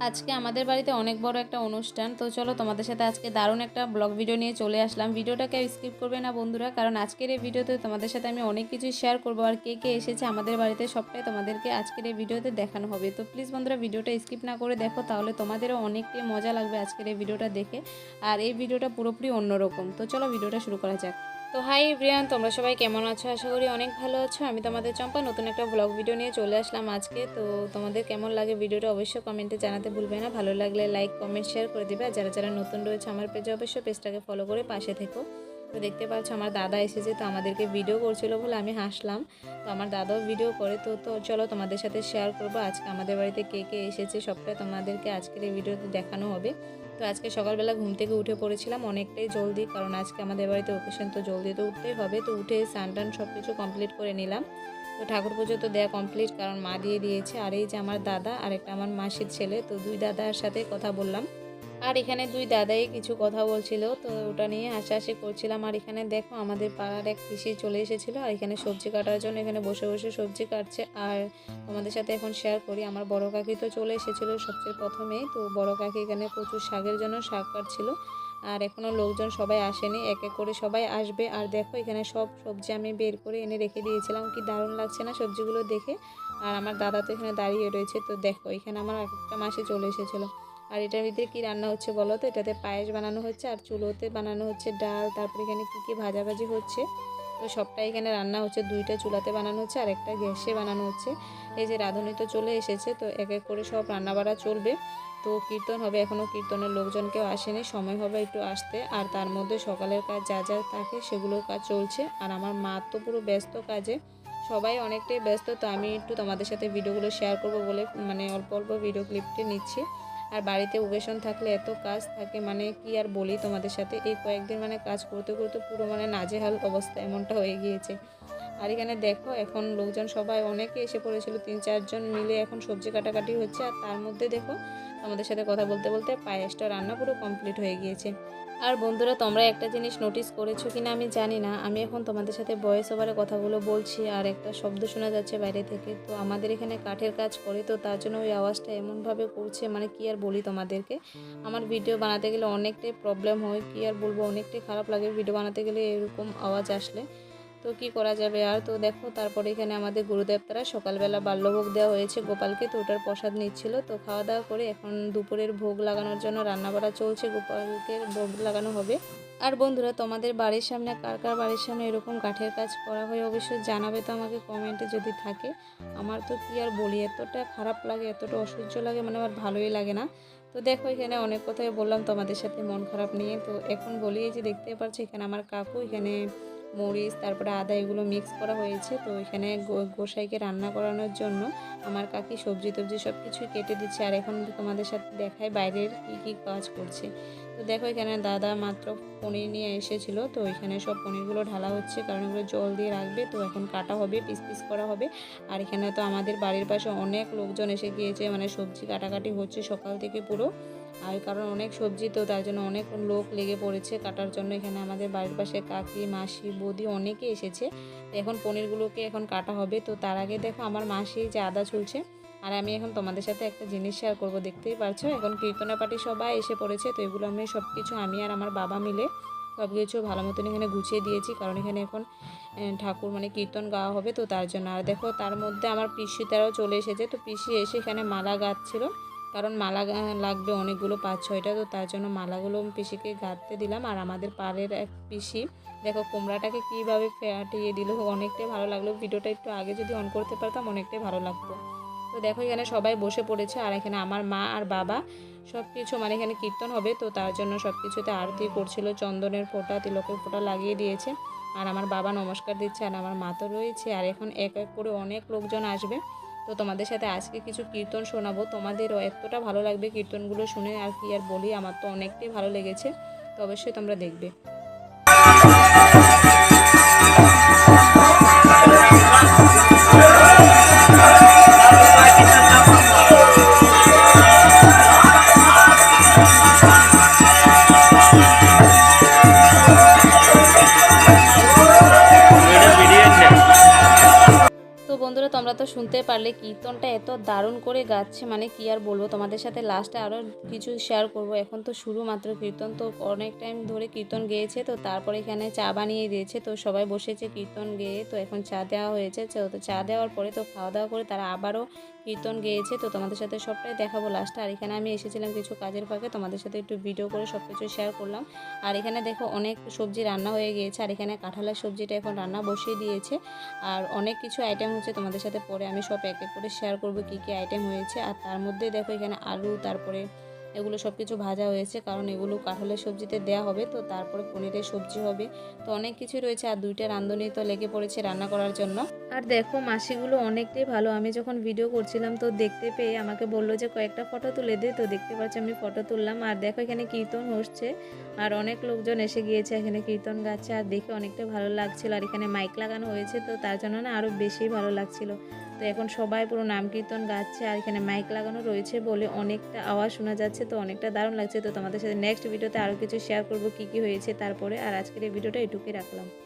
আজকে আমাদের বাড়িতে অনেক বড় একটা অনুষ্ঠান। তো চলো তোমাদের সাথে আজকে দারুণ একটা ব্লগ ভিডিও নিয়ে চলে আসলাম। ভিডিওটাকে স্কিপ করবে না বন্ধুরা, কারণ আজকের এই ভিডিওতে তোমাদের সাথে আমি অনেক কিছু শেয়ার করব। আর কে কে এসেছে আমাদের বাড়িতে সবটাই তোমাদেরকে আজকের এই ভিডিওতে দেখানো হবে। তো প্লিজ বন্ধুরা ভিডিওটা স্কিপ না করে দেখো, তাহলে তোমাদেরও অনেকটাই মজা লাগবে আজকের এই ভিডিওটা দেখে। আর এই ভিডিওটা পুরোপুরি অন্যরকম। তো চলো ভিডিওটা শুরু করা যাক। তো হাই এভরিওয়ান, তোমরা সবাই কেমন আছো? আশা করি অনেক ভালো আছো। আমি তোমাদের চম্পা নতুন একটা ব্লগ ভিডিও নিয়ে চলে আসলাম আজকে। তো তোমাদের কেমন লাগে ভিডিওটা অবশ্যই কমেন্টে জানাতে ভুলবে না। ভালো লাগলে লাইক কমেন্ট শেয়ার করে দিবে। আর যারা যারা নতুন রয়েছে আমার পেজে অবশ্যই পেজটাকে ফলো করে পাশে থেকো। তো দেখতে পাচ্ছ আমার দাদা এসেছে, তো আমাদেরকে ভিডিও করছিল বলে আমি হাসলাম। তো আমার দাদাও ভিডিও করে। তো চলো তোমাদের সাথে শেয়ার করবো আজকে আমাদের বাড়িতে কে কে এসেছে সবটাই তোমাদেরকে আজকের এই ভিডিওতে দেখানো হবে। তো আজকে সকালবেলা ঘুম থেকে উঠে পড়েছিলাম অনেকটাই জলদি, কারণ আজকে আমাদের বাড়িতে ওকেশন, তো জলদি তো উঠতেই হবে। তো উঠে স্নান টান সব কিছু কমপ্লিট করে নিলাম। তো ঠাকুর পুজো তো দেওয়া কমপ্লিট, কারণ মা দিয়ে দিয়েছে। আর এই যে আমার দাদা আর একটা আমার মাসির ছেলে, তো দুই দাদার সাথে কথা বললাম। আর এখানে দুই দাদাই কিছু কথা বলছিল, তো ওটা নিয়ে হাসাহাসি করছিলাম। আর এখানে দেখো আমাদের পাড়ার এক পিসি চলে এসেছিলো, আর এখানে সবজি কাটার জন্য এখানে বসে বসে সবজি কাটছে। আর তোমাদের সাথে এখন শেয়ার করি, আমার বড় কাকি তো চলে এসেছিলো সবচেয়ে প্রথমেই। তো বড় কাকি এখানে প্রচুর শাকের জন্য শাক কাটছিল। আর এখনও লোকজন সবাই আসেনি, এক এক করে সবাই আসবে। আর দেখো এখানে সব সবজি আমি বের করে এনে রেখে দিয়েছিলাম। কি দারুণ লাগছে না সবজিগুলো দেখে। আর আমার দাদা তো এখানে দাঁড়িয়ে রয়েছে। তো দেখো এখানে আমার একটা মাসি চলে এসেছিলো। আর এটার ভিতরে কী রান্না হচ্ছে বলো তো? এটাতে পায়েস বানানো হচ্ছে, আর চুলোতে বানানো হচ্ছে ডাল। তারপরে এখানে কী ভাজাভাজি হচ্ছে। তো সবটাই এখানে রান্না হচ্ছে, দুইটা চুলাতে বানানো হচ্ছে আর একটা গ্যাসে বানানো হচ্ছে। এই যে রাঁধুনি তো চলে এসেছে, তো এক এক করে সব রান্না বাড়া চলবে। তো কীর্তন হবে, এখনও কীর্তনের লোকজন কেউ আসেনি, সময় হবে একটু আসতে। আর তার মধ্যে সকালের কাজ যা যা থাকে সেগুলোর কাজ চলছে। আর আমার মা তো পুরো ব্যস্ত কাজে, সবাই অনেকটাই ব্যস্ত। তো আমি একটু তোমাদের সাথে ভিডিওগুলো শেয়ার করব বলে অল্প অল্প ভিডিও ক্লিপটি নিচ্ছি। আর বাড়িতে ওকেশন থাকলে এত কাজ থাকে, কি আর বলি তোমাদের সাথে। এই কয়েকদিন কাজ করতে করতে পুরো নাজেহাল অবস্থা এমনটা হয়ে গিয়েছে। আর এখানে দেখো এখন লোকজন সবাই অনেকে এসে পড়েছিল, 3-4 জন মিলে এখন সবজি কাটাকাটি হচ্ছে। আর তার মধ্যে দেখো আমাদের সাথে কথা বলতে বলতে পায়েসটা রান্না পুরো কমপ্লিট হয়ে গিয়েছে। আর বন্ধুরা তোমরা একটা জিনিস নোটিস করেছো কিনা আমি জানি না, আমি এখন তোমাদের সাথে ভয়েস ওভারে কথাগুলো বলছি আর একটা শব্দ শোনা যাচ্ছে বাইরে থেকে। তো আমাদের এখানে কাঠের কাজ করে, তো তার জন্য ওই আওয়াজটা এমনভাবে করছে, কি আর বলি তোমাদেরকে। আমার ভিডিও বানাতে গেলে অনেকটাই প্রবলেম হয়, কি আর বলবো, অনেকটাই খারাপ লাগে ভিডিও বানাতে গেলে এরকম আওয়াজ আসলে। তো কি করা যাবে আর। তো দেখো তারপরে এখানে আমাদের গুরুদেবতারা সকালবেলা বাল্যভোগ দেওয়া হয়েছে গোপালকে, তো ওটার প্রসাদ নিচ্ছিল। তো খাওয়া দাওয়া করে এখন দুপুরের ভোগ লাগানোর জন্য রান্নাবাড়া চলছে, গোপালকে ভোগ লাগানো হবে। আর বন্ধুরা তোমাদের বাড়ির সামনে কার কার বাড়ির সামনে এরকম কাঠের কাজ করা হয় অবশ্যই জানাবে তো আমাকে কমেন্টে যদি থাকে। আমার তো কি আর বলি, এতটা খারাপ লাগে, এতটা অসহ্য লাগে, আমার ভালোই লাগে না। তো দেখো এখানে অনেক কথাই বললাম তোমাদের সাথে মন খারাপ নিয়ে। তো এখন বলি, এই যে দেখতে পাচ্ছি এখানে আমার কাকু এখানে মরিচ তারপরে আদা এগুলো মিক্স করা হয়েছে। তো এখানে গোসাইকে রান্না করানোর জন্য আমার কাকি সবজি টবজি সব কিছুই কেটে দিচ্ছে। আর এখন তোমাদের সাথে দেখায় বাইরের কি কাজ করছে। তো দেখো এখানে দাদা মাত্র পনির নিয়ে এসেছিল, তো এখানে সব পনিরগুলো ঢালা হচ্ছে, কারণ এগুলো জল দিয়ে রাখবে। তো এখন কাটা হবে, পিস পিস করা হবে। আর এখানে তো আমাদের বাড়ির পাশে অনেক লোকজন এসে গিয়েছে, সবজি কাটাকাটি হচ্ছে সকাল থেকে পুরো। আর কারণ অনেক সবজি, তো তার জন্য অনেক লোক লেগে পড়েছে কাটার জন্য। এখানে আমাদের বাড়ির পাশে কাকি মাসি বৌদি অনেকে এসেছে। তো এখন পনিরগুলোকে এখন কাটা হবে। তো তার আগে দেখো আমার মাসি যে আদা চুলছে। আর আমি এখন তোমাদের সাথে একটা জিনিস শেয়ার করবো, দেখতেই পারছো এখন কীর্তনের পার্টি সবাই এসে পড়েছে। তো এগুলো আমি সব কিছু আমি আর আমার বাবা মিলে সব কিছু ভালো মতন এখানে গুছিয়ে দিয়েছি, কারণ এখানে এখন ঠাকুর কীর্তন গাওয়া হবে, তো তার জন্য। আর দেখো তার মধ্যে আমার পিসিটারাও চলে এসেছে। তো পিসি এসে এখানে মালা গাঁথছিল, কারণ মালা লাগবে অনেকগুলো 5-6টা। তো তার জন্য মালাগুলো পিসিকে গাঁথতে দিলাম। আর আমাদের পাড়ের এক পিসি দেখো কুমড়াটাকে কীভাবে ফাটিয়ে দিল, অনেকটাই ভালো লাগলো। ভিডিওটা একটু আগে যদি অন করতে পারতাম অনেকটাই ভালো লাগতো। তো দেখো এখানে সবাই বসে পড়েছে। আর এখানে আমার মা আর বাবা সব কিছু এখানে কীর্তন হবে, তো তার জন্য সব কিছুতে আরতি করছিল, চন্দনের ফোঁটা তিলকের ফোঁটা লাগিয়ে দিয়েছে। আর আমার বাবা নমস্কার দিচ্ছে, আর আমার মা তো রয়েছে। আর এখন এক এক করে অনেক লোকজন আসবে। তো তোমাদের সাথে আজকে কিছু কীর্তন শোনাবো, তোমাদেরও এতটা ভালো লাগবে কীর্তনগুলো শুনে। আর কি আর বলি, আমার তো অনেকটাই ভালো লেগেছে, তো অবশ্যই তোমরা দেখবে। তো বন্ধুরা তোমরা তো শুনতে পারলে কীর্তনটা এত দারুণ করে গাচ্ছে, মানে কি আর বলবো, তোমাদের সাথে লাস্টে আরও কিছু শেয়ার করব। এখন তো শুরু মাত্র কীর্তন, তো অনেক টাইম ধরে কীর্তন গেয়েছে, তো তারপরে এখানে চা বানিয়ে দিয়েছে, তো সবাই বসেছে কীর্তন গেয়ে। তো এখন চা দেওয়া হয়েছে, তো চা দেওয়ার পরে তো খাওয়া দাওয়া করে তারা আবারও কীর্তন গেয়েছে। তো তোমাদের সাথে সবটাই দেখাবো লাস্টে। আর এখানে আমি এসেছিলাম কিছু কাজের ফাঁকে, তোমাদের সাথে একটু ভিডিও করে সব কিছু শেয়ার করলাম। আর এখানে দেখো অনেক সবজি রান্না হয়ে গিয়েছে, আর এখানে কাঁঠালের সবজিটা এখন রান্না বসিয়ে দিয়েছে। আর অনেক কিছু আইটেম হচ্ছে, তোমাদের সাথে পরে আমি সব এক এক করে শেয়ার করব কী কী আইটেম হয়েছে। আর তার মধ্যে দেখো এখানে আলু, তারপরে এগুলো সব কিছু ভাজা হয়েছে, কারণ এগুলো কাঁঠালের সবজিতে দেওয়া হবে। তো তারপরে পনিরের সবজি হবে, তো অনেক কিছু রয়েছে। আর দুইটা রাঁধুনি তো লেগে পড়েছে রান্না করার জন্য। আর দেখো মাসিগুলো অনেকটাই ভালো, আমি যখন ভিডিও করছিলাম তো দেখতে পেয়ে আমাকে বললো যে কয়েকটা ফটো তুলে দে, তো দেখতে পাচ্ছি আমি ফটো তুললাম। আর দেখো এখানে কীর্তন হচ্ছে, আর অনেক লোকজন এসে গিয়েছে এখানে কীর্তন গাচ্ছে, আর দেখে অনেকটা ভালো লাগছিল। আর এখানে মাইক লাগানো হয়েছে, তো তার জন্য না আরও বেশি ভালো লাগছিল। তো এখন সবাই পুরো নাম কীর্তন গাচ্ছে, আর এখানে মাইক লাগানো রয়েছে বলে অনেকটা আওয়াজ শোনা যাচ্ছে, তো অনেকটা দারুণ লাগছে। তো তোমাদের সাথে নেক্সট ভিডিওতে আরও কিছু শেয়ার করব কী কী হয়েছে তারপরে। আর আজকের এই ভিডিওটা এটুকুই রাখলাম।